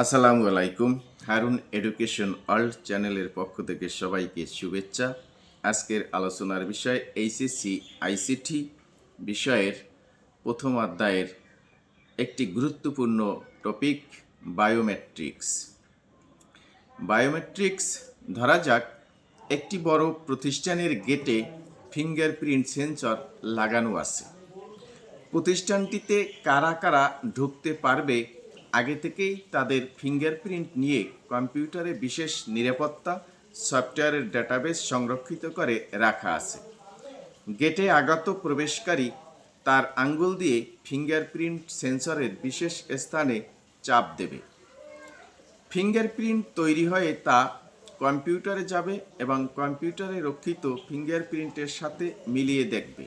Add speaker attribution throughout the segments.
Speaker 1: আসসালামু আলাইকুম। Harun education world চ্যানেলের পক্ষ থেকে সবাইকে শুভেচ্ছা। আজকের আলোচনার বিষয় এইচএসসি আইসিটি বিষয়ের প্রথম অধ্যায়ের একটি গুরুত্বপূর্ণ টপিক বায়োমেট্রিক্স। বায়োমেট্রিক্স ধরা যাক একটি বড় প্রতিষ্ঠানের গেটে ফিঙ্গারপ্রিন্ট সেন্সর লাগানো আছে। প্রতিষ্ঠানটিতে কারা কারা ঢুকতে পারবে আগে থেকেই তাদের ফিঙ্গারপ্রিন্ট নিয়ে কম্পিউটারে বিশেষ নিরাপত্তা সফটওয়্যারের ডেটাবেস সংরক্ষিত করে রাখা আছে। গেটে আগত প্রবেশকারী তার আঙ্গুল দিয়ে ফিঙ্গারপ্রিন্ট সেন্সরের বিশেষ স্থানে চাপ দেবে। ফিঙ্গারপ্রিন্ট তৈরি হয়ে তা কম্পিউটারে যাবে এবং কম্পিউটারে রক্ষিত ফিঙ্গারপ্রিন্টের সাথে মিলিয়ে দেখবে।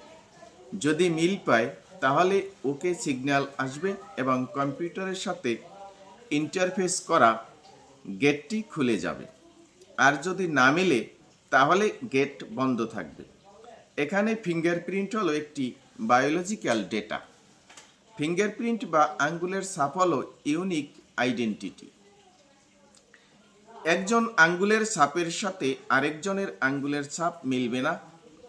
Speaker 1: যদি মিল পায় তাহলে ওকে সিগন্যাল আসবে এবং কম্পিউটারের সাথে ইন্টারফেস করা গেটটি খুলে যাবে। আর যদি না মিলে তাহলে গেট বন্ধ থাকবে। এখানে ফিঙ্গারপ্রিন্ট হলো একটি বায়োলজিক্যাল ডেটা। ফিঙ্গারপ্রিন্ট বা আঙ্গুলের ছাপ হলো ইউনিক আইডেন্টিটি। একজন আঙ্গুলের ছাপের সাথে আরেকজনের আঙ্গুলের ছাপ মিলবে না।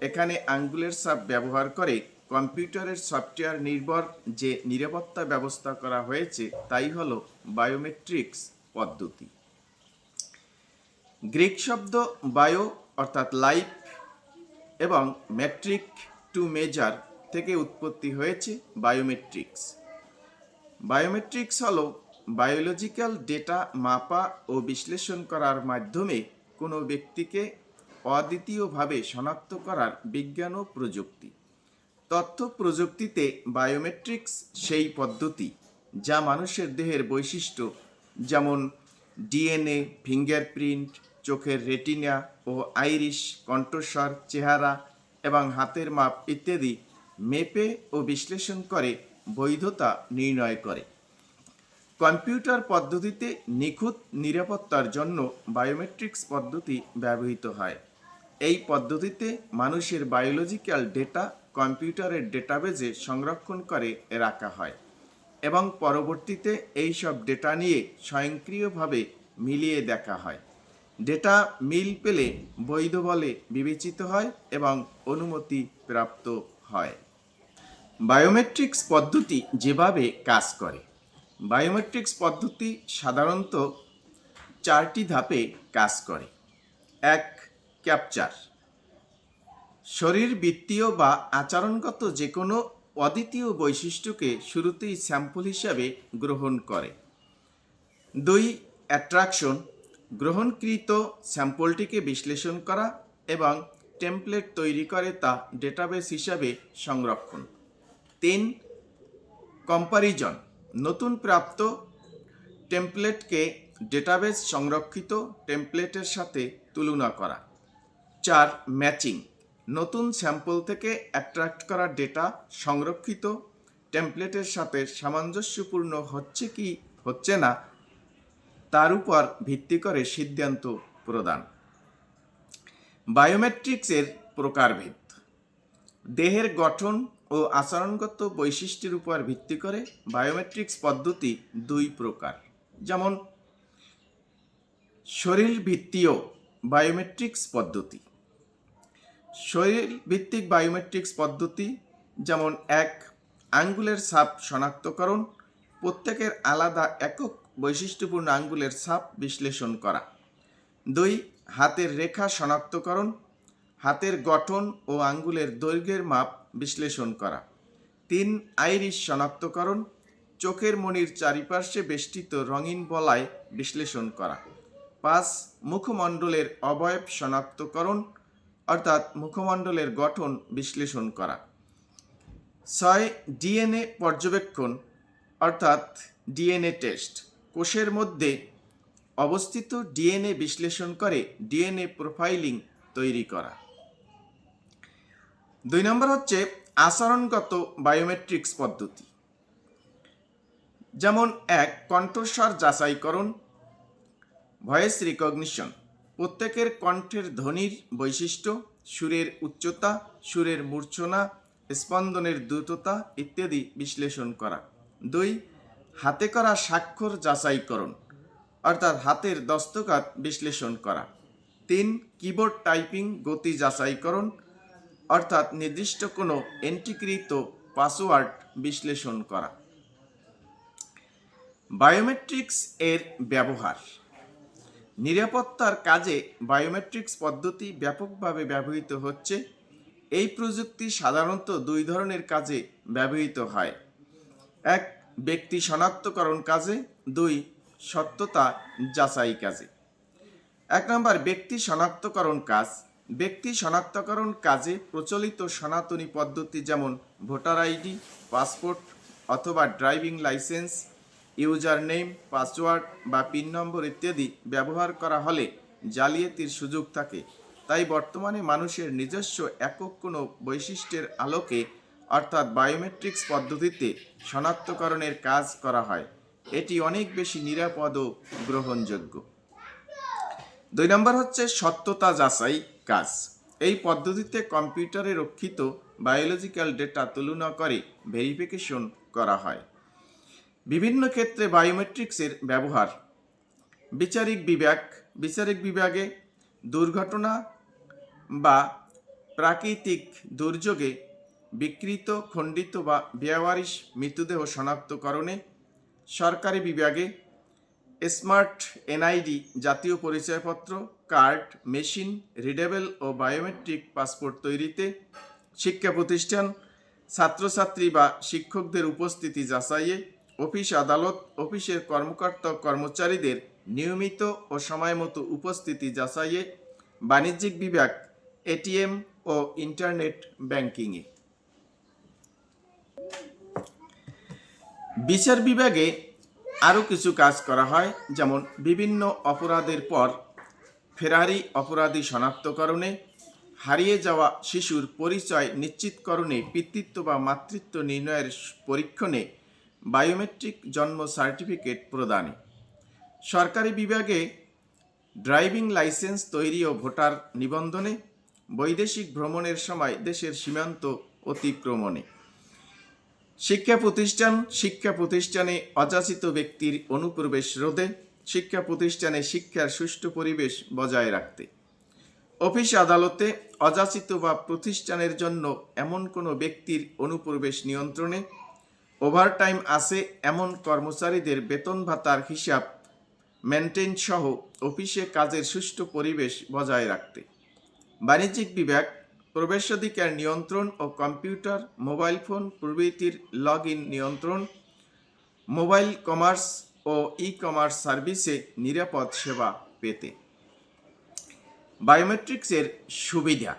Speaker 1: এখানে আঙ্গুলের ছাপ ব্যবহার করে কম্পিউটারের সফটওয়্যার নির্ভর যে নিরাপত্তা ব্যবস্থা করা হয়েছে তাই হলো বায়োমেট্রিক্স পদ্ধতি। গ্রিক শব্দ বায়ো অর্থাৎ লাইফ এবং মেট্রিক টু মেজার থেকে উৎপত্তি হয়েছে বায়োমেট্রিক্স। বায়োমেট্রিক্স হলো বায়োলজিক্যাল ডেটা মাপা ও বিশ্লেষণ করার মাধ্যমে কোনো ব্যক্তিকে অদ্বিতীয়ভাবে শনাক্ত করার বিজ্ঞান ও প্রযুক্তি। তথ্য প্রযুক্তিতে বায়োমেট্রিক্স সেই পদ্ধতি যা মানুষের দেহের বৈশিষ্ট্য যেমন ডিএনএ, ফিঙ্গারপ্রিন্ট, চোখের রেটিনা ও আইরিশ, কণ্ঠস্বর, চেহারা এবং হাতের মাপ ইত্যাদি মেপে ও বিশ্লেষণ করে বৈধতা নির্ণয় করে। কম্পিউটার পদ্ধতিতে নিখুঁত নিরাপত্তার জন্য বায়োমেট্রিক্স পদ্ধতি ব্যবহৃত হয়। এই পদ্ধতিতে মানুষের বায়োলজিক্যাল ডেটা কম্পিউটারের ডেটাবেজে সংরক্ষণ করে রাখা হয় এবং পরবর্তীতে এই সব ডেটা নিয়ে স্বয়ংক্রিয়ভাবে মিলিয়ে দেখা হয়। ডেটা মিল পেলে বৈধ বলে বিবেচিত হয় এবং অনুমতি প্রাপ্ত হয়। বায়োমেট্রিক্স পদ্ধতি যেভাবে কাজ করে। বায়োমেট্রিক্স পদ্ধতি সাধারণত 4টি ধাপে কাজ করে। 1. ক্যাপচার। শরীরবৃত্তীয় বা আচরণগত যে কোনো অদ্বিতীয় বৈশিষ্ট্যকে শুরুতেই স্যাম্পল হিসাবে গ্রহণ করে। 2. অ্যাট্রাকশন। গ্রহণকৃত স্যাম্পলটিকে বিশ্লেষণ করা এবং টেমপ্লেট তৈরি করে তা ডেটাবেস হিসাবে সংরক্ষণ। 3. কম্পারিজন। নতুন প্রাপ্ত টেমপ্লেটকে ডেটাবেস সংরক্ষিত টেমপ্লেটের সাথে তুলনা করা। 4. ম্যাচিং। নতুন স্যাম্পল থেকে অ্যাট্রাক্ট করা ডেটা সংরক্ষিত টেমপ্লেটের সাথে সামঞ্জস্যপূর্ণ হচ্ছে কি হচ্ছে না তার উপর ভিত্তি করে সিদ্ধান্ত প্রদান। বায়োমেট্রিক্সের প্রকারভেদ। দেহের গঠন ও আচরণগত বৈশিষ্ট্যের উপর ভিত্তি করে বায়োমেট্রিক্স পদ্ধতি 2 প্রকার, যেমন শরীরভিত্তিক বায়োমেট্রিক্স পদ্ধতি। শরীরভিত্তিক বায়োমেট্রিক্স পদ্ধতি যেমন 1. আঙ্গুলের ছাপ শনাক্তকরণ। প্রত্যেকের আলাদা একক বৈশিষ্ট্যপূর্ণ আঙ্গুলের ছাপ বিশ্লেষণ করা। 2. হাতের রেখা শনাক্তকরণ। হাতের গঠন ও আঙ্গুলের দৈর্ঘ্যের মাপ বিশ্লেষণ করা। 3. আইরিশ শনাক্তকরণ। চোখের মণির চারিপার্শ্বে বেষ্টিত রঙিন বলয় বিশ্লেষণ করা। 5. মুখমণ্ডলের অবয়ব শনাক্তকরণ অর্থাৎ মুখমণ্ডলের গঠন বিশ্লেষণ করা। 6. ডিএনএ পর্যবেক্ষণ অর্থাৎ ডিএনএ টেস্ট। কোষের মধ্যে অবস্থিত ডিএনএ বিশ্লেষণ করে ডিএনএ প্রোফাইলিং তৈরি করা। 2 নম্বর হচ্ছে আচরণগত বায়োমেট্রিক্স পদ্ধতি, যেমন 1. কণ্ঠস্বর যাচাইকরণ, ভয়েস রিকগনিশন। প্রত্যেকের কণ্ঠের ধ্বনির বৈশিষ্ট্য, সুরের উচ্চতা, সুরের মূর্ছনা, স্পন্দনের দ্রুততা ইত্যাদি বিশ্লেষণ করা। 2. হাতে করা স্বাক্ষর যাচাইকরণ। অর্থাৎ হাতের দস্তখত বিশ্লেষণ করা। 3. কিবোর্ড টাইপিং গতি যাচাইকরণ, অর্থাৎ নির্দিষ্ট কোনো এন্ট্রিকৃত পাসওয়ার্ড বিশ্লেষণ করা। বায়োমেট্রিক্স এর ব্যবহার। নিরাপত্তার কাজে বায়োমেট্রিক্স পদ্ধতি ব্যাপকভাবে ব্যবহৃত হচ্ছে। এই প্রযুক্তি সাধারণত 2 ধরনের কাজে ব্যবহৃত হয়। 1. ব্যক্তি শনাক্তকরণ কাজে, 2. সত্যতা যাচাই কাজে। 1 নম্বর ব্যক্তি শনাক্তকরণ কাজ। ব্যক্তি শনাক্তকরণ কাজে প্রচলিত সনাতনী পদ্ধতি যেমন ভোটার আইডি, পাসপোর্ট অথবা driving licence, user name, password বা পিন নম্বর ইত্যাদি ব্যবহার করা হলে জালিয়াতির সুযোগ থাকে। তাই বর্তমানে মানুষের নিজস্ব একক কোনো বৈশিষ্ট্যের আলোকে অর্থাৎ বায়োমেট্রিক্স পদ্ধতিতে শনাক্তকরণের কাজ করা হয়। এটি অনেক বেশি নিরাপদ ও গ্রহণযোগ্য। 2 নম্বর হচ্ছে সত্যতা যাচাই কাজ। এই পদ্ধতিতে কম্পিউটারে রক্ষিত বায়োলজিক্যাল ডেটা তুলনা করে ভেরিফিকেশন করা হয়। বিভিন্ন ক্ষেত্রে বায়োমেট্রিক্সের ব্যবহার। বিচারিক বিভাগে দুর্ঘটনা বা প্রাকৃতিক দুর্যোগে বিকৃত, খণ্ডিত বা বেওয়ারিশ মৃতদেহ শনাক্তকরণে। সরকারি বিভাগে স্মার্ট এনআইডি, জাতীয় পরিচয়পত্র, কার্ড, মেশিন রিডেবল ও বায়োমেট্রিক পাসপোর্ট তৈরিতে। শিক্ষা প্রতিষ্ঠান, ছাত্রছাত্রী বা শিক্ষকদের উপস্থিতি যাচাইয়ে। অফিস আদালত, অফিসের কর্মকর্তা কর্মচারীদের নিয়মিত ও সময়মতো উপস্থিতি যাচাইয়ে। বাণিজ্যিক বিভাগ, এটিএম ও ইন্টারনেট ব্যাংকিংয়ে। বিচার বিভাগে আরও কিছু কাজ করা হয়, যেমন বিভিন্ন অপরাধের পর ফেরারি অপরাধী শনাক্তকরণে, হারিয়ে যাওয়া শিশুর পরিচয় নিশ্চিতকরণে, পিতৃত্ব বা মাতৃত্ব নির্ণয়ের পরীক্ষণে, বায়োমেট্রিক জন্ম সার্টিফিকেট প্রদানে। সরকারি বিভাগে ড্রাইভিং লাইসেন্স তৈরি ও ভোটার নিবন্ধনে, বৈদেশিক ভ্রমণের সময় দেশের সীমান্ত অতিক্রমণে। শিক্ষা প্রতিষ্ঠানে অযাচিত ব্যক্তির অনুপ্রবেশ রোধে, শিক্ষা প্রতিষ্ঠানে শিক্ষার সুষ্ঠু পরিবেশ বজায় রাখতে। অফিস আদালতে অযাচিত বা প্রতিষ্ঠানের জন্য এমন কোনো ব্যক্তির অনুপ্রবেশ নিয়ন্ত্রণে। ওভারটাইম আছে এমন কর্মচারীদের বেতন ভাতার হিসাব মেনটেন সহ অফিসে কাজের সুষ্ঠু পরিবেশ বজায় রাখতে। বাণিজ্যিক বিভাগ প্রবেশাধিকার নিয়ন্ত্রণ ও কম্পিউটার, মোবাইল ফোন প্রভৃতির লগ ইন নিয়ন্ত্রণ, মোবাইল কমার্স ও ই-কমার্স সার্ভিসে নিরাপদ সেবা পেতে। বায়োমেট্রিক্সের সুবিধা।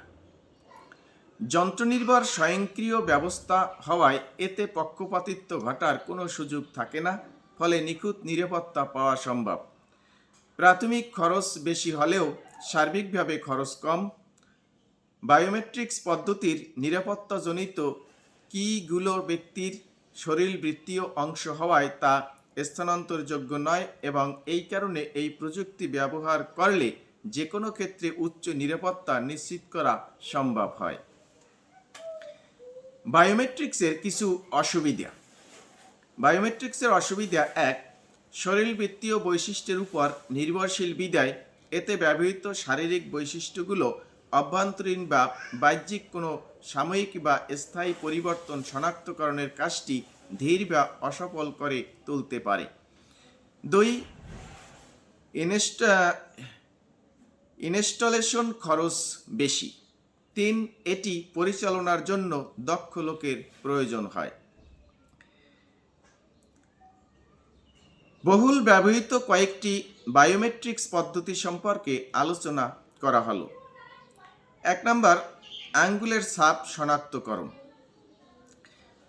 Speaker 1: যন্ত্রনির্ভর স্বয়ংক্রিয় ব্যবস্থা হওয়ায় এতে পক্ষপাতিত্ব ঘটার কোনো সুযোগ থাকে না, ফলে নিখুঁত নিরাপত্তা পাওয়া সম্ভব। প্রাথমিক খরচ বেশি হলেও সার্বিকভাবে খরচ কম। বায়োমেট্রিক্স পদ্ধতির নিরাপত্তাজনিত কিগুলো ব্যক্তির শরীরবৃত্তীয় অংশ হওয়ায় তা স্থানান্তরযোগ্য নয় এবং এই কারণে এই প্রযুক্তি ব্যবহার করলে যে কোনো ক্ষেত্রে উচ্চ নিরাপত্তা নিশ্চিত করা সম্ভব হয়। বায়োমেট্রিক্সের কিছু অসুবিধা। বায়োমেট্রিক্সের অসুবিধা: 1. শরীরবৃত্তীয় বৈশিষ্ট্যের উপর নির্ভরশীল বিধায় এতে ব্যবহৃত শারীরিক বৈশিষ্ট্যগুলো অভ্যন্তরীণ বা বাহ্যিক কোনো সাময়িক বা স্থায়ী পরিবর্তন শনাক্তকরণের কাজটি ধীর বা অসফল করে তুলতে পারে। 2. ইনস্টলেশন খরচ বেশি। 3. এটি পরিচালনার জন্য দক্ষ লোকের প্রয়োজন হয়। বহুল ব্যবহৃত কয়েকটি বায়োমেট্রিক্স পদ্ধতি সম্পর্কে আলোচনা করা হলো। 1 নম্বর, আঙ্গুলের ছাপ শনাক্তকরণ।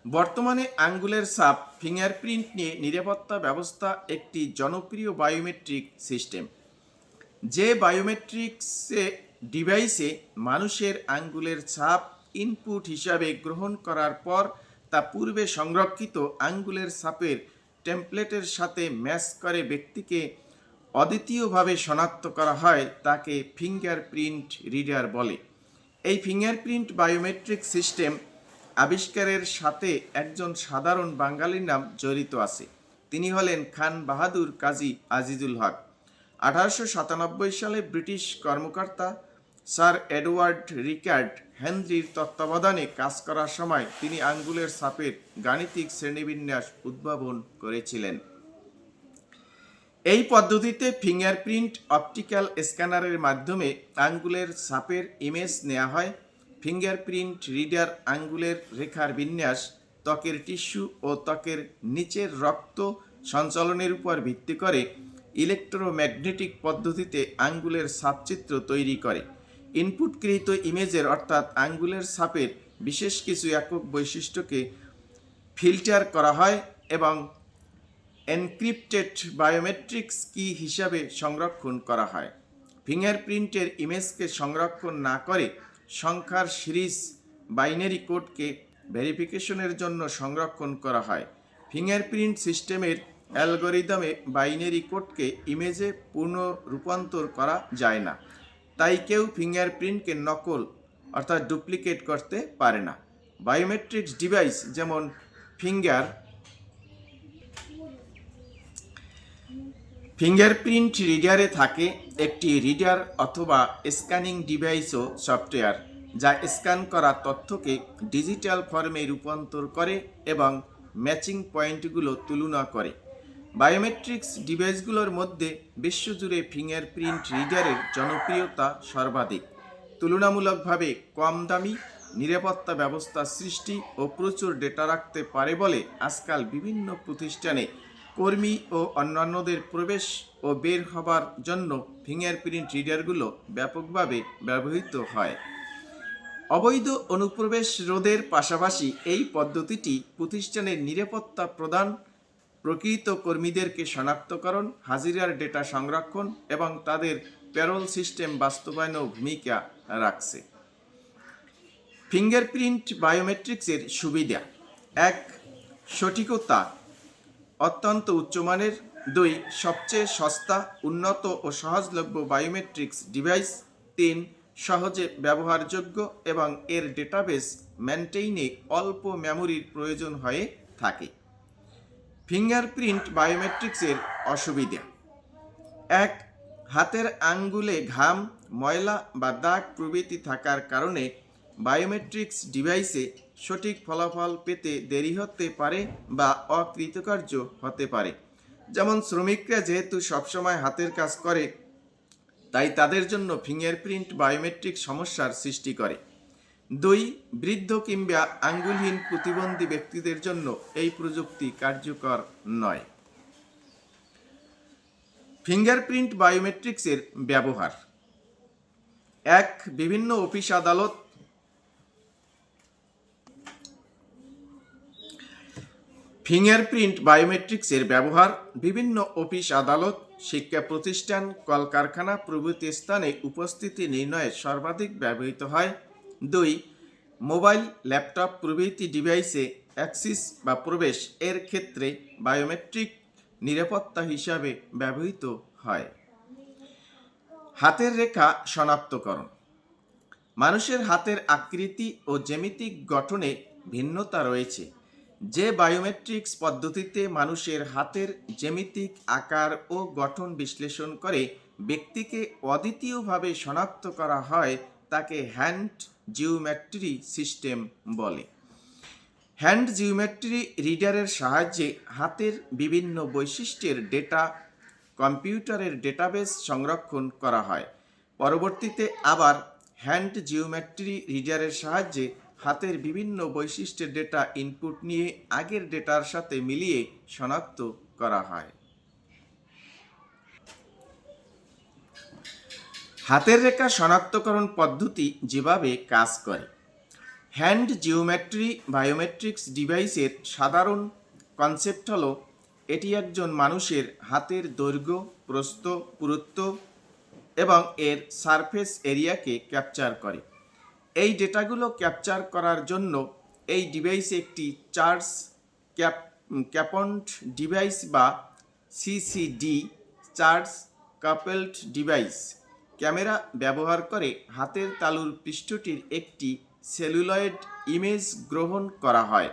Speaker 1: বর্তমানে আঙ্গুলের ছাপ ফিঙ্গারপ্রিন্ট নিয়ে নিরাপত্তা ব্যবস্থা একটি জনপ্রিয় বায়োমেট্রিক সিস্টেম। যে বায়োমেট্রিক্সে ডিভাইসে মানুষের আঙ্গুলের ছাপ ইনপুট হিসাবে গ্রহণ করার পর তা পূর্বে সংরক্ষিত আঙ্গুলের ছাপের টেমপ্লেটের সাথে ম্যাচ করে ব্যক্তিকে অদ্বিতীয়ভাবে শনাক্ত করা হয় তাকে ফিঙ্গারপ্রিন্ট রিডার বলে। এই ফিঙ্গারপ্রিন্ট বায়োমেট্রিক সিস্টেম আবিষ্কারের সাথে একজন সাধারণ বাঙালির নাম জড়িত আছে। তিনি হলেন খান বাহাদুর কাজী আজিজুল হক। 1897 সালে ব্রিটিশ কর্মকর্তা স্যার এডওয়ার্ড রিকার্ড হেনরির তত্ত্বাবধানে কাজ করার সময় তিনি আঙ্গুলের ছাপের গাণিতিক শ্রেণীবিন্যাস উদ্ভাবন করেছিলেন। এই পদ্ধতিতে ফিঙ্গারপ্রিন্ট অপটিক্যাল স্ক্যানারের মাধ্যমে আঙ্গুলের ছাপের ইমেজ নেওয়া হয়। ফিঙ্গারপ্রিন্ট রিডার আঙ্গুলের রেখার বিন্যাস, ত্বকের টিস্যু ও ত্বকের নিচের রক্ত সঞ্চালনের উপর ভিত্তি করে ইলেকট্রোম্যাগনেটিক পদ্ধতিতে আঙ্গুলের ছাপচিত্র তৈরি করে। ইনপুটকৃত ইমেজের অর্থাৎ আঙ্গুলের ছাপের বিশেষ কিছু একক বৈশিষ্ট্যকে ফিল্টার করা হয় এবং এনক্রিপ্টেড বায়োমেট্রিক্স কি হিসাবে সংরক্ষণ করা হয়। ফিঙ্গারপ্রিন্টের ইমেজকে সংরক্ষণ না করে সংখ্যার সিরিজ বাইনারি কোডকে ভেরিফিকেশনের জন্য সংরক্ষণ করা হয়। ফিঙ্গারপ্রিন্ট সিস্টেমের অ্যালগরিদমে বাইনারি কোডকে ইমেজে পূর্ণ রূপান্তর করা যায় না, তাই কেউ ফিঙ্গারপ্রিন্টকে নকল অর্থাৎ ডুপ্লিকেট করতে পারে না। বায়োমেট্রিক্স ডিভাইস যেমন ফিঙ্গারপ্রিন্ট রিডারে থাকে একটি রিডার অথবা স্ক্যানিং ডিভাইস ও সফটওয়্যার, যা স্ক্যান করা তথ্যকে ডিজিটাল ফর্মে রূপান্তর করে এবং ম্যাচিং পয়েন্টগুলো তুলনা করে। বায়োমেট্রিক্স ডিভাইসগুলোর মধ্যে বিশ্বজুড়ে ফিঙ্গারপ্রিন্ট রিডারের জনপ্রিয়তা সর্বাধিক। তুলনামূলকভাবে কম দামি, নিরাপত্তা ব্যবস্থা সৃষ্টি ও প্রচুর ডেটা রাখতে পারে বলে আজকাল বিভিন্ন প্রতিষ্ঠানে কর্মী ও অন্যান্যদের প্রবেশ ও বের হবার জন্য ফিঙ্গারপ্রিন্ট রিডারগুলো ব্যাপকভাবে ব্যবহৃত হয়। অবৈধ অনুপ্রবেশ রোধের পাশাপাশি এই পদ্ধতিটি প্রতিষ্ঠানের নিরাপত্তা প্রদান, প্রকৃত কর্মীদেরকে শনাক্তকরণ, হাজিরার ডেটা সংরক্ষণ এবং তাদের প্যারোল সিস্টেম বাস্তবায়নেও ভূমিকা রাখছে। ফিঙ্গারপ্রিন্ট বায়োমেট্রিক্সের সুবিধা: 1. সঠিকতা অত্যন্ত উচ্চমানের। 2. সবচেয়ে সস্তা, উন্নত ও সহজলভ্য বায়োমেট্রিক্স ডিভাইস। 3. সহজে ব্যবহারযোগ্য এবং এর ডেটাবেস মেনটেইনে অল্প মেমোরির প্রয়োজন হয়ে থাকে। ফিঙ্গারপ্রিন্ট বায়োমেট্রিক্সের অসুবিধা: 1. হাতের আঙ্গুলে ঘাম, ময়লা বা দাগ প্রভৃতি থাকার কারণে বায়োমেট্রিক্স ডিভাইসে সঠিক ফলাফল পেতে দেরি হতে পারে বা অকৃতকার্য হতে পারে। যেমন শ্রমিকরা যেহেতু সবসময় হাতের কাজ করে, তাই তাদের জন্য ফিঙ্গারপ্রিন্ট বায়োমেট্রিক সমস্যার সৃষ্টি করে। 2. বৃদ্ধ কিংবা আঙ্গুলহীন প্রতিবন্ধী ব্যক্তিদের জন্য এই প্রযুক্তি কার্যকর নয়। ফিঙ্গারপ্রিন্ট বায়োমেট্রিক্সের ব্যবহার: 1. বিভিন্ন অফিস আদালত, ফিঙ্গারপ্রিন্ট বায়োমেট্রিক্সের ব্যবহার বিভিন্ন অফিস আদালত, শিক্ষা প্রতিষ্ঠান, কলকারখানা প্রভৃতি স্থানে উপস্থিতি নির্ণয়ে সর্বাধিক ব্যবহৃত হয়। 2. মোবাইল, ল্যাপটপ প্রভৃতি ডিভাইসে অ্যাক্সেস বা প্রবেশ এর ক্ষেত্রে বায়োমেট্রিক নিরাপত্তা হিসাবে ব্যবহৃত হয়। হাতের রেখা শনাক্তকরণ: মানুষের হাতের আকৃতি ও জ্যামিতিক গঠনে ভিন্নতা রয়েছে। যে বায়োমেট্রিক্স পদ্ধতিতে মানুষের হাতের জ্যামিতিক আকার ও গঠন বিশ্লেষণ করে ব্যক্তিকে অদ্বিতীয়ভাবে শনাক্ত করা হয় তাকে হ্যান্ড জিওমেট্রি সিস্টেম বলে। হ্যান্ড জিওমেট্রি রিডারের সাহায্যে হাতের বিভিন্ন বৈশিষ্ট্যের ডেটা কম্পিউটারের ডেটাবেস সংরক্ষণ করা হয়। পরবর্তীতে আবার হ্যান্ড জিওমেট্রি রিডারের সাহায্যে হাতের বিভিন্ন বৈশিষ্ট্যের ডেটা ইনপুট নিয়ে আগের ডেটার সাথে মিলিয়ে শনাক্ত করা হয়। হাতের রেখা শনাক্তকরণ পদ্ধতি যেভাবে কাজ করে: হ্যান্ড জিওমেট্রি বায়োমেট্রিক্স ডিভাইসের সাধারণ কনসেপ্ট হলো, এটি একজন মানুষের হাতের দৈর্ঘ্য, প্রস্থ, পুরুত্ব এবং এর সারফেস এরিয়াকে ক্যাপচার করে। এই ডেটাগুলো ক্যাপচার করার জন্য এই ডিভাইসে একটি চার্জ ক্যাপন্ড ডিভাইস বা CCD charge coupled device camera ব্যবহার করে হাতের তালুর পৃষ্ঠটির একটি সেলুলয়েড ইমেজ গ্রহণ করা হয়।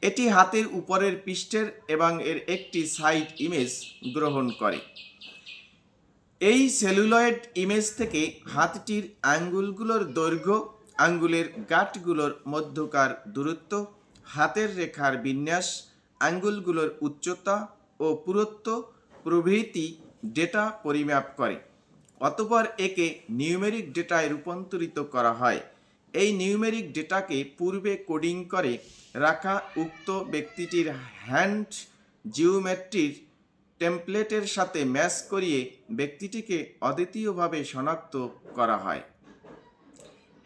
Speaker 1: এটি হাতের উপরের পৃষ্ঠের এবং এর একটি সাইড ইমেজ গ্রহণ করে। এই সেলুলয়েড ইমেজ থেকে হাতটির আঙ্গুলগুলোর দৈর্ঘ্য, আঙ্গুলের গাঁটগুলোর মধ্যকার দূরত্ব, হাতের রেখার বিন্যাস, আঙ্গুলগুলোর উচ্চতা ও পুরুত্ব প্রভৃতি ডেটা পরিমাপ করে। অতঃপর একে নিউমেরিক ডেটায় রূপান্তরিত করা হয়। এই নিউমেরিক ডেটাকে পূর্বে কোডিং করে রাখা উক্ত ব্যক্তিটির হ্যান্ড জিওমেট্রির টেমপ্লেটের সাথে ম্যাচ করিয়ে ব্যক্তিটিকে অদ্বিতীয়ভাবে শনাক্ত করা হয়।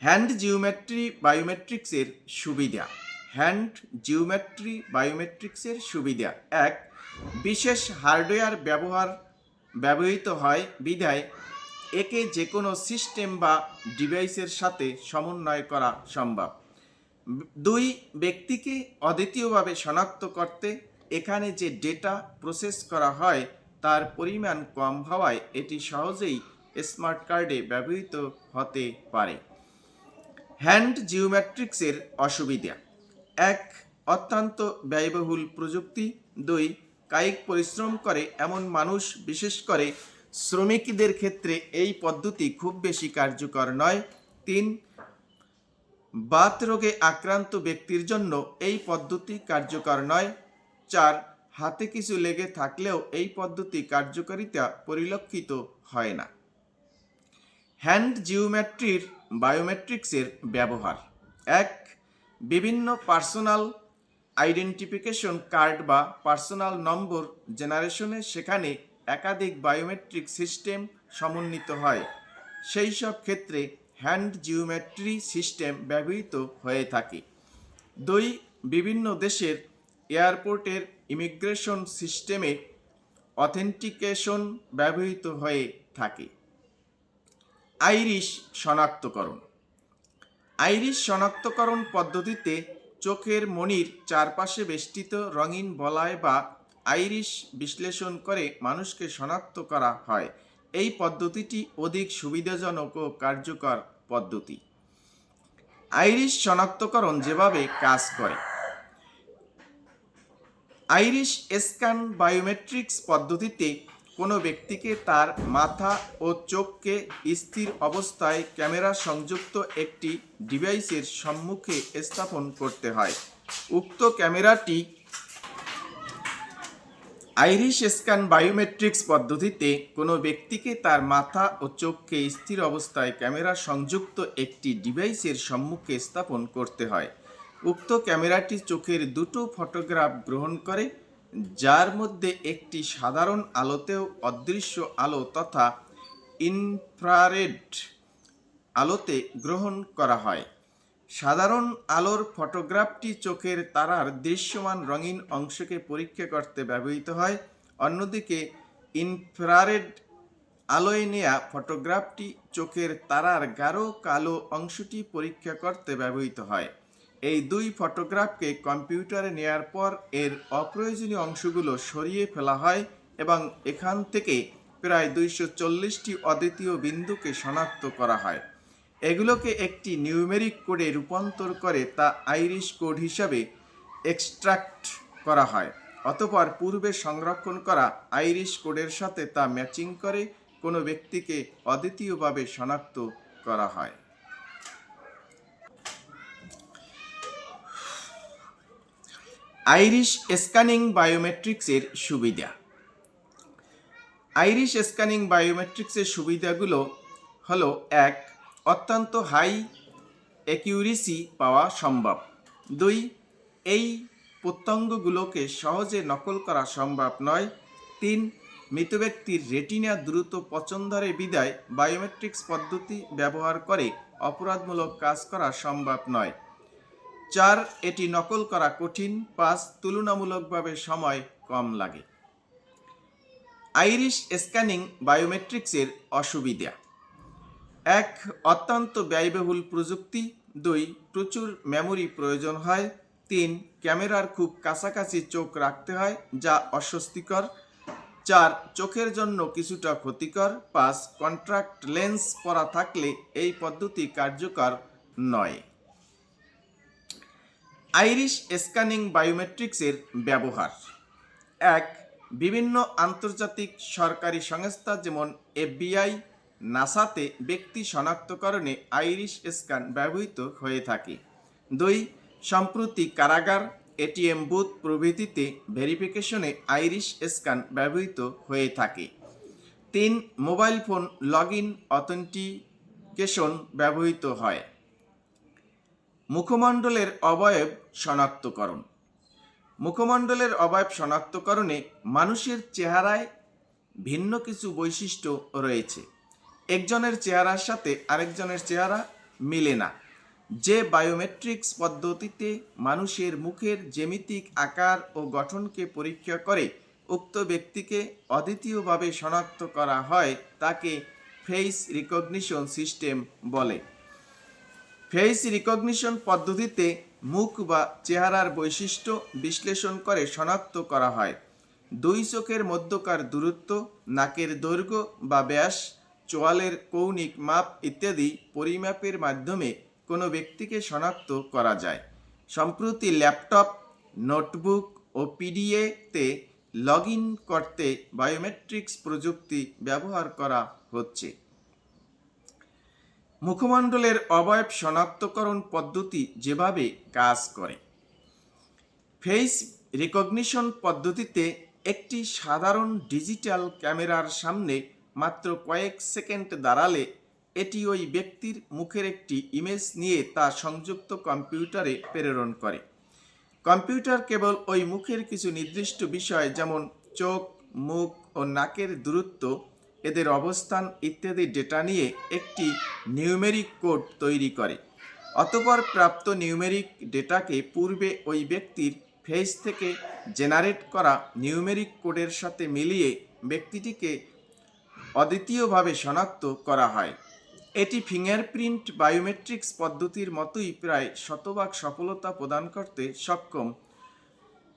Speaker 1: হ্যান্ড জিওমেট্রি বায়োমেট্রিক্সের সুবিধা। হ্যান্ড জিওমেট্রি বায়োমেট্রিক্সের সুবিধা: 1. বিশেষ হার্ডওয়্যার ব্যবহৃত হয় বিধায় একে যে কোনো সিস্টেম বা ডিভাইসের সাথে সমন্বয় করা সম্ভব। 2. ব্যক্তিকে অদ্বিতীয়ভাবে শনাক্ত করতে এখানে যে ডেটা প্রসেস করা হয় তার পরিমাণ কম হওয়ায় এটি সহজেই স্মার্ট কার্ডে ব্যবহৃত হতে পারে। হ্যান্ড জিওমেট্রিক্সের অসুবিধা: 1. অত্যন্ত ব্যয়বহুল প্রযুক্তি। 2. কায়িক পরিশ্রম করে এমন মানুষ, বিশেষ করে শ্রমিকদের ক্ষেত্রে এই পদ্ধতি খুব বেশি কার্যকর নয়। 3. বাত রোগে আক্রান্ত ব্যক্তির জন্য এই পদ্ধতি কার্যকর নয়। 4. হাতে কিছু লেগে থাকলেও এই পদ্ধতি কার্যকারিতা পরিলক্ষিত হয় না। হ্যান্ড জিওমেট্রির বায়োমেট্রিক্সের ব্যবহার: 1. বিভিন্ন পার্সোনাল আইডেন্টিফিকেশন কার্ড বা পার্সোনাল নম্বর জেনারেশনে সেখানে একাধিক বায়োমেট্রিক সিস্টেম সমন্বিত হয়, সেই সব ক্ষেত্রে হ্যান্ড জিওমেট্রি সিস্টেম ব্যবহৃত হয়ে থাকে। 2. বিভিন্ন দেশের এয়ারপোর্টের ইমিগ্রেশন সিস্টেমে অথেন্টিকেশন ব্যবহৃত হয়ে থাকে। আইরিশ শনাক্তকরণ: আইরিশ শনাক্তকরণ পদ্ধতিতে চোখের মণির চারপাশে বেষ্টিত রঙিন বলয় বা আইরিশ বিশ্লেষণ করে মানুষকে শনাক্ত করা হয়। এই পদ্ধতিটি অধিক সুবিধাজনক ও কার্যকর পদ্ধতি। আইরিশ শনাক্তকরণ যেভাবে কাজ করে: আইরিশ স্ক্যান বায়োমেট্রিক্স পদ্ধতিতে কোনো ব্যক্তিকে তার মাথা ও চোখকে স্থির অবস্থায় ক্যামেরা সংযুক্ত একটি ডিভাইসের সম্মুখে স্থাপন করতে হয়। উক্ত ক্যামেরাটি আইরিশ স্ক্যান বায়োমেট্রিক্স পদ্ধতিতে কোনো ব্যক্তিকে তার মাথা ও চোখকে স্থির অবস্থায় ক্যামেরা সংযুক্ত একটি ডিভাইসের সম্মুখে স্থাপন করতে হয়। উক্ত ক্যামেরাটি চোখের দুটো ফটোগ্রাফ গ্রহণ করে, যার মধ্যে একটি সাধারণ আলোতেও অদৃশ্য আলো তথা ইনফ্রারেড আলোতে গ্রহণ করা হয়। সাধারণ আলোর ফটোগ্রাফটি চোখের তারার দৃশ্যমান রঙিন অংশকে পরীক্ষা করতে ব্যবহৃত হয়। অন্যদিকে ইনফ্রারেড আলোয় নেয়া ফটোগ্রাফটি চোখের তারার গাঢ় কালো অংশটি পরীক্ষা করতে ব্যবহৃত হয়। এই দুই ফটোগ্রাফকে কম্পিউটারে নেয়ার পর এর অপ্রয়োজনীয় অংশগুলো সরিয়ে ফেলা হয় এবং এখান থেকে প্রায় 240টি অদ্বিতীয় বিন্দুকে শনাক্ত করা হয়। এগুলোকে একটি নিউমেরিক কোডে রূপান্তর করে তা আইরিশ কোড হিসাবে এক্সট্রাক্ট করা হয়। অতঃপর পূর্বে সংরক্ষণ করা আইরিশ কোডের সাথে তা ম্যাচিং করে কোনো ব্যক্তিকে অদ্বিতীয়ভাবে শনাক্ত করা হয়। আইরিশ স্ক্যানিং বায়োমেট্রিক্সের সুবিধা। আইরিশ স্ক্যানিং বায়োমেট্রিক্সের সুবিধাগুলো হলো: 1. অত্যন্ত হাই অ্যাকিউরেসি পাওয়া সম্ভব। 2. এই প্রত্যঙ্গগুলোকে সহজে নকল করা সম্ভব নয়। 3. মৃত ব্যক্তির রেটিনা দ্রুত পচন ধরে বিধায় বায়োমেট্রিক্স পদ্ধতি ব্যবহার করে অপরাধমূলক কাজ করা সম্ভব নয়। 4. এটি নকল করা কঠিন। 5. তুলনামূলকভাবে সময় কম লাগে। আইরিশ স্ক্যানিং বায়োমেট্রিক্সের অসুবিধা: 1. অত্যন্ত ব্যয়বহুল প্রযুক্তি। 2. প্রচুর মেমোরি প্রয়োজন হয়। 3. ক্যামেরার খুব কাছাকাছি চোখ রাখতে হয়, যা অস্বস্তিকর। 4. চোখের জন্য কিছুটা ক্ষতিকর। 5. কন্ট্যাক্ট লেন্স পরা থাকলে এই পদ্ধতি কার্যকর নয়। আইরিশ স্ক্যানিং বায়োমেট্রিক্সের ব্যবহার। এক, বিভিন্ন আন্তর্জাতিক সরকারি সংস্থা যেমন FBI, নাসাতে ব্যক্তি শনাক্তকরণে আইরিশ স্ক্যান ব্যবহৃত হয়ে থাকে। 2, সম্প্রতি কারাগার, ATM বুথ প্রভৃতিতে ভেরিফিকেশনে আইরিশ স্ক্যান ব্যবহৃত হয়ে থাকে। 3, mobile phone log in authentication ব্যবহৃত হয়। মুখমণ্ডলের অবয়ব শনাক্তকরণ। মুখমণ্ডলের অবয়ব শনাক্তকরণে মানুষের চেহারায় ভিন্ন কিছু বৈশিষ্ট্য রয়েছে। একজনের চেহারার সাথে আরেকজনের চেহারা মিলে না। যে বায়োমেট্রিক্স পদ্ধতিতে মানুষের মুখের জ্যামিতিক আকার ও গঠনকে পরীক্ষা করে উক্ত ব্যক্তিকে অদ্বিতীয়ভাবে শনাক্ত করা হয় তাকে ফেস রিকগনিশন সিস্টেম বলে। ফেস রিকগনিশন পদ্ধতিতে মুখ বা চেহারার বৈশিষ্ট্য বিশ্লেষণ করে শনাক্ত করা হয়। 2 চোখের মধ্যকার দূরত্ব, নাকের দৈর্ঘ্য বা ব্যাস, চোয়ালের কৌণিক মাপ ইত্যাদি পরিমাপের মাধ্যমে কোনো ব্যক্তিকে শনাক্ত করা যায়। সম্প্রতি ল্যাপটপ, নোটবুক ও PDA-তে লগ ইন করতে বায়োমেট্রিক্স প্রযুক্তি ব্যবহার করা হচ্ছে। মুখমণ্ডলের অবয়ব শনাক্তকরণ পদ্ধতি যেভাবে কাজ করে। ফেস রিকগনিশন পদ্ধতিতে একটি সাধারণ ডিজিটাল ক্যামেরার সামনে মাত্র কয়েক সেকেন্ড দাঁড়ালে এটি ওই ব্যক্তির মুখের একটি ইমেজ নিয়ে তা সংযুক্ত কম্পিউটারে প্রেরণ করে। কম্পিউটার কেবল ওই মুখের কিছু নির্দিষ্ট বিষয় যেমন চোখ, মুখ ও নাকের দূরত্ব, এদের অবস্থান ইত্যাদি ডেটা নিয়ে একটি নিউমেরিক কোড তৈরি করে। অতঃপর প্রাপ্ত নিউমেরিক ডেটাকে পূর্বে ওই ব্যক্তির ফেস থেকে জেনারেট করা নিউমেরিক কোডের সাথে মিলিয়ে ব্যক্তিটিকে অদ্বিতীয়ভাবে শনাক্ত করা হয়। এটি ফিঙ্গারপ্রিন্ট বায়োমেট্রিক্স পদ্ধতির মতোই প্রায় শতভাগ সফলতা প্রদান করতে সক্ষম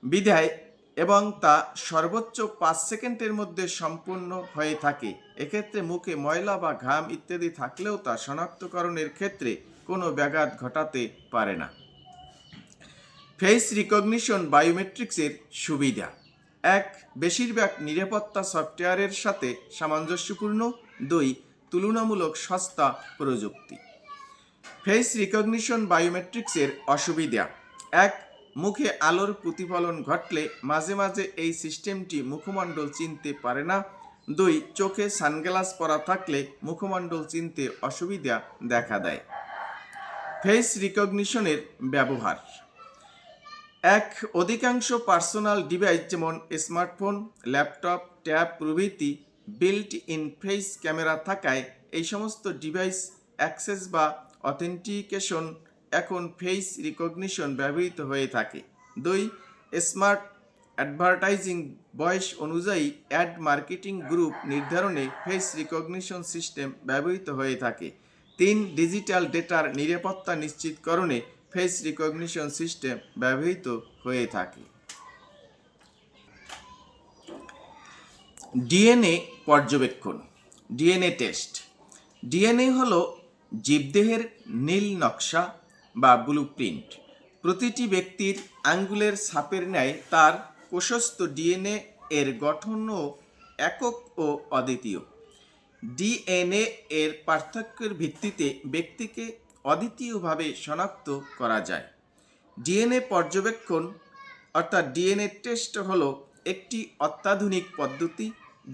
Speaker 1: বিধায় এবং তা সর্বোচ্চ 5 সেকেন্ডের মধ্যে সম্পূর্ণ হয়ে থাকে। এক্ষেত্রে মুখে ময়লা বা ঘাম ইত্যাদি থাকলেও তা শনাক্তকরণের ক্ষেত্রে কোনো ব্যাঘাত ঘটাতে পারে না। ফেস রিকগনিশন বায়োমেট্রিক্সের সুবিধা। 1, বেশিরভাগ নিরাপত্তা সফটওয়্যারের সাথে সামঞ্জস্যপূর্ণ। 2, তুলনামূলক সস্তা প্রযুক্তি। ফেস রিকগনিশন বায়োমেট্রিক্সের অসুবিধা। 1, মুখে আলোর প্রতিফলন ঘটলে মাঝে মাঝে এই সিস্টেমটি মুখমণ্ডল চিনতে পারে না। 2, চোখে সানগ্লাস পরা থাকলে মুখমণ্ডল চিনতে অসুবিধা দেখা দেয়। ফেস রিকগনিশনের ব্যবহার। 1, অধিকাংশ পার্সোনাল ডিভাইস যেমন স্মার্টফোন, ল্যাপটপ, ট্যাব প্রভৃতি বিল্ট ইন ফেস ক্যামেরা থাকায় এই সমস্ত ডিভাইস অ্যাক্সেস বা অথেন্টিকেশন এখন ফেস রিকগনিশন ব্যবহৃত হয়ে থাকে। 2, স্মার্ট অ্যাডভার্টাইজিং বয়স অনুযায়ী অ্যাড মার্কেটিং গ্রুপ নির্ধারণে ফেস রিকগনিশন সিস্টেম ব্যবহৃত হয়ে থাকে। 3, ডিজিটাল ডেটার নিরাপত্তা নিশ্চিতকরণে ফেস রিকগনিশন সিস্টেম ব্যবহৃত হয়ে থাকে। ডিএনএ পর্যবেক্ষণ, ডিএনএ টেস্ট। ডিএনএ হলো জীবদেহের নীল নকশা বা ব্লুপ্রিন্ট। প্রতিটি ব্যক্তির আঙ্গুলের ছাপের ন্যায় তার কোষস্থ ডিএনএ এর গঠনও একক ও অদ্বিতীয়। ডিএনএ এর পার্থক্যের ভিত্তিতে ব্যক্তিকে অদ্বিতীয়ভাবে শনাক্ত করা যায়। ডিএনএ পর্যবেক্ষণ অর্থাৎ ডিএনএ টেস্ট হলো একটি অত্যাধুনিক পদ্ধতি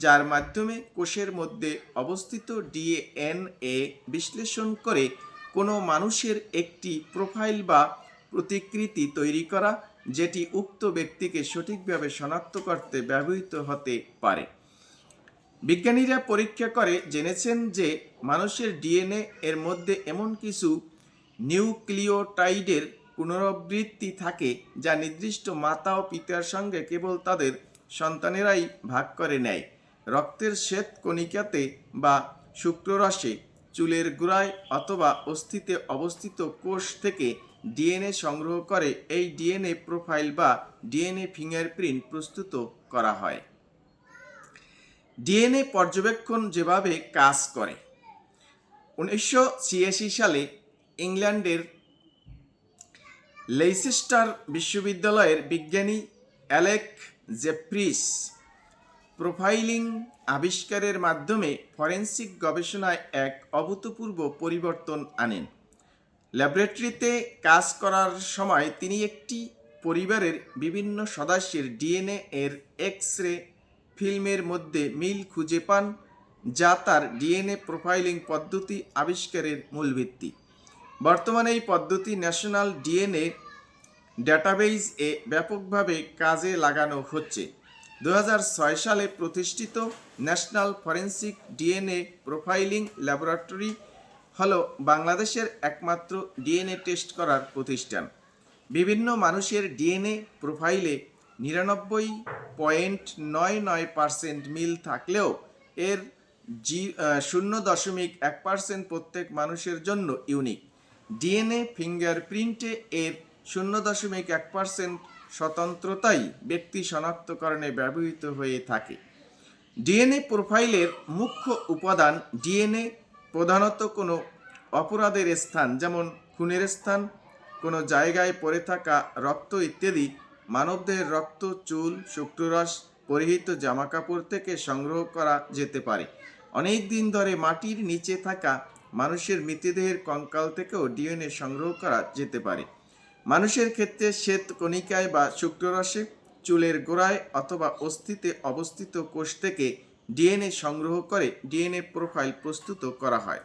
Speaker 1: যার মাধ্যমে কোষের মধ্যে অবস্থিত ডিএনএ বিশ্লেষণ করে কোনো মানুষের একটি প্রোফাইল বা প্রতিকৃতি তৈরি করা, যেটি উক্ত ব্যক্তিকে সঠিকভাবে শনাক্ত করতে ব্যবহৃত হতে পারে। বিজ্ঞানীরা পরীক্ষা করে জেনেছেন যে মানুষের ডিএনএ এর মধ্যে এমন কিছু নিউক্লিওটাইডের পুনরাবৃত্তি থাকে যা নির্দিষ্ট মাতা ও পিতার সঙ্গে কেবল তাদের সন্তানেরাই ভাগ করে নেয়। রক্তের শ্বেত কণিকাতে বা শুক্ররসে, চুলের গোড়ায় অথবা অস্থিতে অবস্থিত কোষ থেকে ডিএনএ সংগ্রহ করে এই ডিএনএ প্রোফাইল বা ডিএনএ ফিঙ্গারপ্রিন্ট প্রস্তুত করা হয়। ডিএনএ পর্যবেক্ষণ যেভাবে কাজ করে। 1986 সালে ইংল্যান্ডের লেইসেস্টার বিশ্ববিদ্যালয়ের বিজ্ঞানী অ্যালেক জেফ্রিস প্রোফাইলিং আবিষ্কারের মাধ্যমে ফরেনসিক গবেষণায় এক অভূতপূর্ব পরিবর্তন আনেন। ল্যাবরেটরিতে কাজ করার সময় তিনি একটি পরিবারের বিভিন্ন সদস্যের ডিএনএ এর এক্স রে ফিল্মের মধ্যে মিল খুঁজে পান, যা তার ডিএনএ প্রোফাইলিং পদ্ধতি আবিষ্কারের মূল ভিত্তি। বর্তমানে এই পদ্ধতি ন্যাশনাল ডিএনএ ডেটাবেজ এ ব্যাপকভাবে কাজে লাগানো হচ্ছে। 2006 সালে প্রতিষ্ঠিত national forensic DNA profiling laboratory হলো বাংলাদেশের একমাত্র ডিএনএ টেস্ট করার প্রতিষ্ঠান। বিভিন্ন মানুষের ডিএনএ প্রোফাইলে 99.99% মিল থাকলেও এর 0.1% প্রত্যেক মানুষের জন্য ইউনিক। ডিএনএ ফিঙ্গারপ্রিন্টে এর 0.1% স্বতন্ত্রতাই ব্যক্তি শনাক্তকরণে ব্যবহৃত হয়ে থাকে। ডিএনএ প্রোফাইলের মুখ্য উপাদান ডিএনএ প্রধানত কোনো অপরাধের স্থান, যেমন খুনের স্থান, কোনো জায়গায় পড়ে থাকা রক্ত ইত্যাদি, মানবদেহের রক্ত, চুল, শুক্ররস, পরিহিত জামাকাপড় থেকে সংগ্রহ করা যেতে পারে। অনেক দিন ধরে মাটির নিচে থাকা মানুষের মৃতদেহের কঙ্কাল থেকেও ডিএনএ সংগ্রহ করা যেতে পারে। মানুষের ক্ষেত্রে শ্বেত কণিকায় বা শুক্ররসে, চুলের গোড়ায় অথবা অস্থিতে অবস্থিত কোষ থেকে ডিএনএ সংগ্রহ করে ডিএনএ প্রোফাইল প্রস্তুত করা হয়।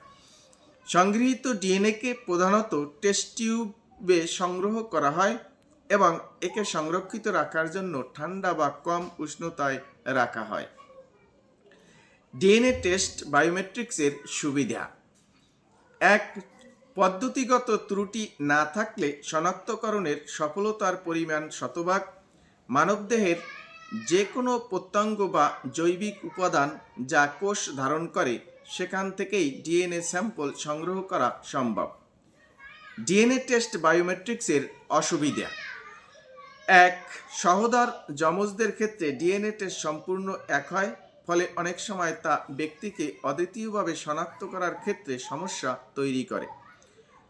Speaker 1: সংগৃহীত ডিএনএকে প্রধানত টেস্ট টিউবে সংগ্রহ করা হয় এবং একে সংরক্ষিত রাখার জন্য ঠান্ডা বা কম উষ্ণতায় রাখা হয়। ডিএনএ টেস্ট বায়োমেট্রিক্সের সুবিধা: এক, পদ্ধতিগত ত্রুটি না থাকলে শনাক্তকরণের সফলতার পরিমাণ শতভাগ। মানবদেহের যে কোনো প্রত্যঙ্গ বা জৈবিক উপাদান যা কোষ ধারণ করে সেখান থেকেই ডিএনএ স্যাম্পল সংগ্রহ করা সম্ভব। ডিএনএ টেস্ট বায়োমেট্রিক্সের অসুবিধা: এক, সহোদর যমজদের ক্ষেত্রে ডিএনএ টেস্ট সম্পূর্ণ এক হয়, ফলে অনেক সময় তা ব্যক্তিকে অদ্বিতীয়ভাবে শনাক্ত করার ক্ষেত্রে সমস্যা তৈরি করে।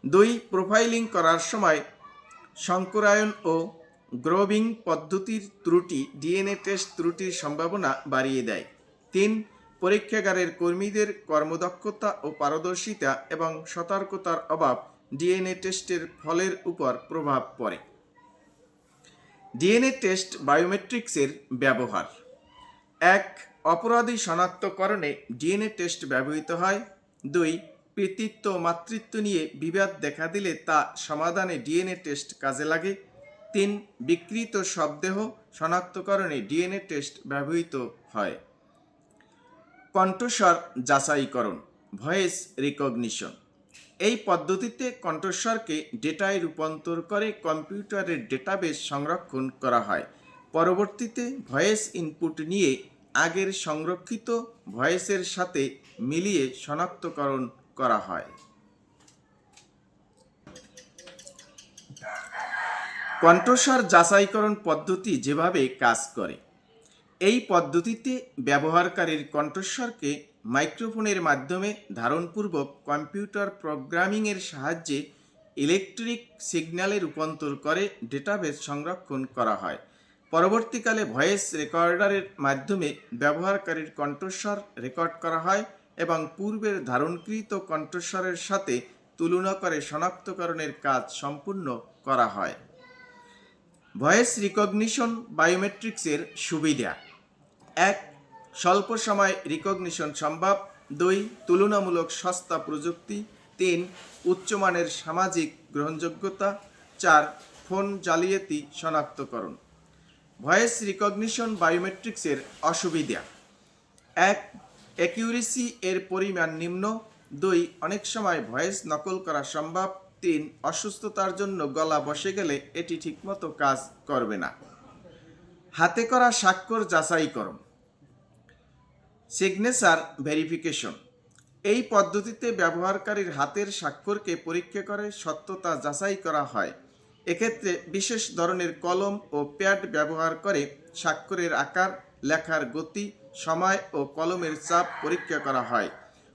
Speaker 1: দুই, প্রোফাইলিং করার সময় সংকরায়ন ও গ্রোবিং পদ্ধতির ত্রুটি ডিএনএ টেস্ট ত্রুটির সম্ভাবনা বাড়িয়ে দেয়। তিন, পরীক্ষাগারের কর্মীদের কর্মদক্ষতা ও পারদর্শিতা এবং সতর্কতার অভাব ডিএনএ টেস্টের ফলের উপর প্রভাব পড়ে। ডিএনএ টেস্ট বায়োমেট্রিক্সের ব্যবহার: এক, অপরাধী শনাক্তকরণে ডিএনএ টেস্ট ব্যবহৃত হয়। দুই, পিতৃত্ব মাতৃত্ব নিয়ে বিবাদ দেখা দিলে তা সমাধানে ডিএনএ টেস্ট কাজে লাগে। তিন, বিকৃত শবদেহ শনাক্তকরণে ডিএনএ টেস্ট ব্যবহৃত হয়। কণ্ঠস্বর যাচাইকরণ, ভয়েস রিকগনিশন। এই পদ্ধতিতে কণ্ঠস্বরকে ডেটায় রূপান্তর করে কম্পিউটারের ডেটাবেস সংরক্ষণ করা হয়। পরবর্তীতে ভয়েস ইনপুট নিয়ে আগের সংরক্ষিত ভয়েসের সাথে মিলিয়ে শনাক্তকরণ করা হয়। কণ্ঠস্বর যাচাইকরণ পদ্ধতি যেভাবে কাজ করে: এই পদ্ধতিতে ব্যবহারকারীর কণ্ঠস্বরকে মাইক্রোফোনের মাধ্যমে ধারণপূর্বক কম্পিউটার প্রোগ্রামিংয়ের সাহায্যে ইলেকট্রিক সিগন্যালে রূপান্তর করে ডেটাবেস সংরক্ষণ করা হয়। পরবর্তীকালে ভয়েস রেকর্ডারের মাধ্যমে ব্যবহারকারীর কণ্ঠস্বর রেকর্ড করা হয় এবং পূর্বের ধারণকৃত কণ্ঠস্বরের সাথে তুলনা করে শনাক্তকরণের কাজ সম্পূর্ণ করা হয়। ভয়েস রিকগনিশন বায়োমেট্রিক্সের সুবিধা: এক, স্বল্প সময় রিকগনিশন সম্ভব। দুই, তুলনামূলক সস্তা প্রযুক্তি। তিন, উচ্চমানের সামাজিক গ্রহণযোগ্যতা। চার, ফোন জালিয়াতি শনাক্তকরণ। ভয়েস রিকগনিশন বায়োমেট্রিক্সের অসুবিধা: এক, অ্যাকিউরেসি এর পরিমাণ নিম্ন। দুই, অনেক সময় ভয়েস নকল করা সম্ভব। তিন, অসুস্থতার জন্য গলা বসে গেলে এটি ঠিকমতো কাজ করবে না। হাতে করা স্বাক্ষর যাচাইকরণ, সিগনেচার ভেরিফিকেশন। এই পদ্ধতিতে ব্যবহারকারীর হাতের স্বাক্ষরকে পরীক্ষা করে সত্যতা যাচাই করা হয়। এক্ষেত্রে বিশেষ ধরনের কলম ও প্যাড ব্যবহার করে স্বাক্ষরের আকার, লেখার গতি, সময় ও কলমের চাপ পরীক্ষা করা হয়।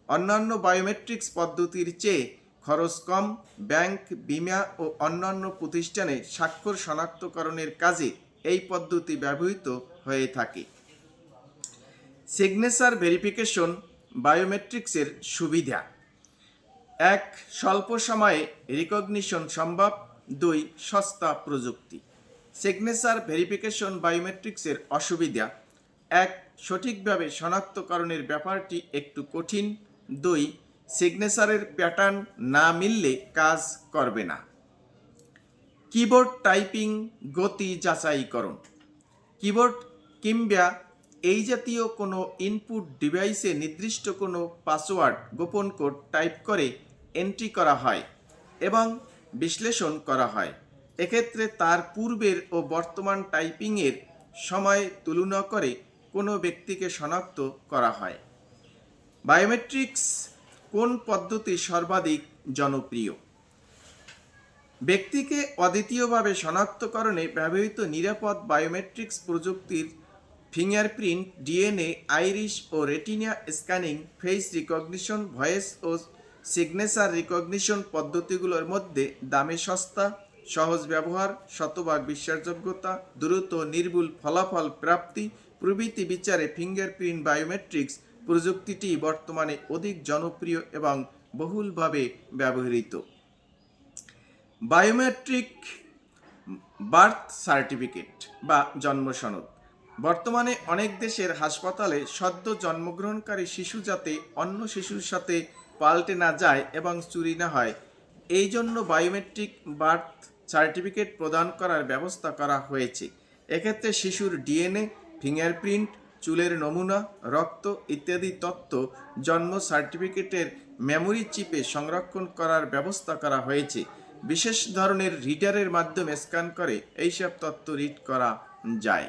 Speaker 1: অন্যান্য বায়োমেট্রিক্স পদ্ধতির চেয়ে খরচ কম। ব্যাংক, বীমা ও অন্যান্য প্রতিষ্ঠানে স্বাক্ষর শনাক্তকরণের কাজে এই পদ্ধতি ব্যবহৃত হয়ে থাকে। সিগনেচার ভেরিফিকেশন বায়োমেট্রিক্সের সুবিধা: 1. স্বল্প সময়ে রিকগনিশন সম্ভব। 2. সস্তা প্রযুক্তি। সিগনেচার ভেরিফিকেশন বায়োমেট্রিক্সের অসুবিধা: 1. সঠিকভাবে শনাক্তকরণের ব্যাপারটি একটু কঠিন। 2. সিগনেচারের প্যাটার্ন না মিললে কাজ করবে না। কিবোর্ড টাইপিং গতি যাচাইকরণ: কিবোর্ড কিংবা এই জাতীয় কোনো ইনপুট ডিভাইসে নির্দিষ্ট কোনো পাসওয়ার্ড, গোপন কোড টাইপ করে এন্ট্রি করা হয় এবং বিশ্লেষণ করা হয়। এক্ষেত্রে তার পূর্বের ও বর্তমান টাইপিংয়ের সময় তুলনা করে কোনো ব্যক্তিকে শনাক্ত করা হয়। বায়োমেট্রিক্স কোন পদ্ধতি সর্বাধিক জনপ্রিয়? ব্যক্তিকে অদ্বিতীয়ভাবে শনাক্তকরণে ব্যবহৃত নিরাপদ বায়োমেট্রিক্স প্রযুক্তির ফিঙ্গারপ্রিন্ট, ডিএনএ, আইরিশ ও retina scanning, face recognition, voice ও সিগনেচার রিকগনিশন পদ্ধতিগুলোর মধ্যে দামে সস্তা, সহজ ব্যবহার, শতভাগ বিশ্বাসযোগ্যতা, দ্রুত নির্ভুল ফলাফল প্রাপ্তি প্রভৃতি বিচারে ফিঙ্গারপ্রিন্ট বায়োমেট্রিক্স প্রযুক্তিটি বর্তমানে অধিক জনপ্রিয় এবং বহুলভাবে ব্যবহৃত। বায়োমেট্রিক বার্থ সার্টিফিকেট বা জন্ম সনদ: বর্তমানে অনেক দেশের হাসপাতালে সদ্য জন্মগ্রহণকারী শিশু যাতে অন্য শিশুর সাথে পাল্টে না যায় এবং চুরি না হয়, এই জন্য বায়োমেট্রিক বার্থ সার্টিফিকেট প্রদান করার ব্যবস্থা করা হয়েছে। এক্ষেত্রে শিশুর ডিএনএ, ফিঙ্গারপ্রিন্ট, চুলের নমুনা, রক্ত ইত্যাদি তথ্য জন্ম সার্টিফিকেটের মেমোরি চিপে সংরক্ষণ করার ব্যবস্থা করা হয়েছে। বিশেষ ধরনের রিডারের মাধ্যমে স্ক্যান করে এইসব তথ্য রিড করা যায়।